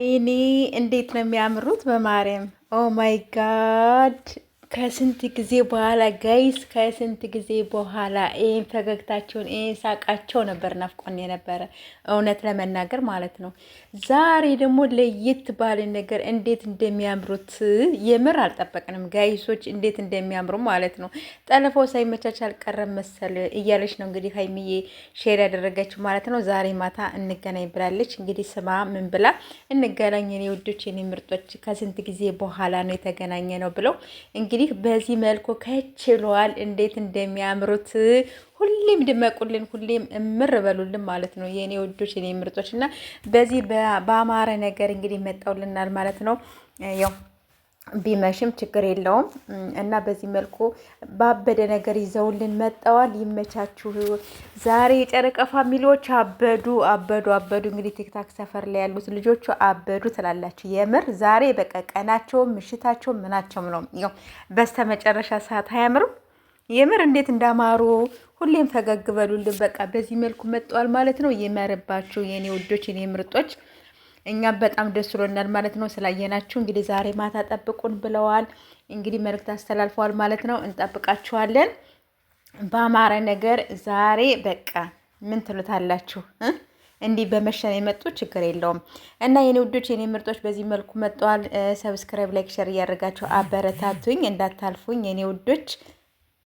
እኔ እንዴት ነው የሚያምሩት! በማርያም ኦ ማይ ጋድ! ከስንት ጊዜ በኋላ ጋይስ፣ ከስንት ጊዜ በኋላ ይሄን ፈገግታቸውን ይሄን ሳቃቸው ነበር ናፍቆን የነበረ እውነት ለመናገር ማለት ነው። ዛሬ ደግሞ ለየት ባለ ነገር እንዴት እንደሚያምሩት የምር አልጠበቅንም ጋይሶች፣ እንዴት እንደሚያምሩ ማለት ነው። ጠለፈው ሳይመቻች አልቀረም መሰል እያለች ነው እንግዲህ ሀይሚዬ ሼር ያደረገችው ማለት ነው። ዛሬ ማታ እንገናኝ ብላለች። እንግዲህ ስማ ምን ብላ እንገናኝ የኔ ውዶች የኔ ምርጦች ከስንት ጊዜ በኋላ ነው የተገናኘ ነው ብለው እንግዲህ በዚህ መልኩ ከችሏል። እንዴት እንደሚያምሩት ሁሌም ድመቁልን፣ ሁሌም እምር በሉልን ማለት ነው የኔ ውዶች የኔ ምርጦች። እና በዚህ በአማረ ነገር እንግዲህ መጣውልናል ማለት ነው። ያው ቢመሽም ችግር የለውም እና በዚህ መልኩ ባበደ ነገር ይዘውልን መጠዋል። ይመቻችሁ። ዛሬ የጨረቃ ፋሚሊዎች አበዱ አበዱ አበዱ። እንግዲህ ቲክታክ ሰፈር ላይ ያሉት ልጆቹ አበዱ ትላላችሁ። የምር ዛሬ በቃ ቀናቸውም ምሽታቸውም ምናቸውም ነው። ያው በስተመጨረሻ ሰዓት አያምሩም? የምር እንዴት እንዳማሩ ሁሌም ፈገግ በሉልን። በቃ በዚህ መልኩ መጠዋል ማለት ነው። ይመርባችሁ የኔ ውዶች የኔ ምርጦች። እኛም በጣም ደስ ብሎናል ማለት ነው ስላየናችሁ። እንግዲህ ዛሬ ማታ ጠብቁን ብለዋል። እንግዲህ መልእክት አስተላልፈዋል ማለት ነው። እንጠብቃችኋለን በአማረ ነገር ዛሬ። በቃ ምን ትሉታላችሁ? እንዲህ በመሸነ የመጡ ችግር የለውም። እና የኔ ውዶች የኔ ምርጦች በዚህ መልኩ መጥተዋል። ሰብስክራይብ፣ ላይክ፣ ሸር እያደረጋችሁ አበረታቱኝ፣ እንዳታልፉኝ የኔ ውዶች።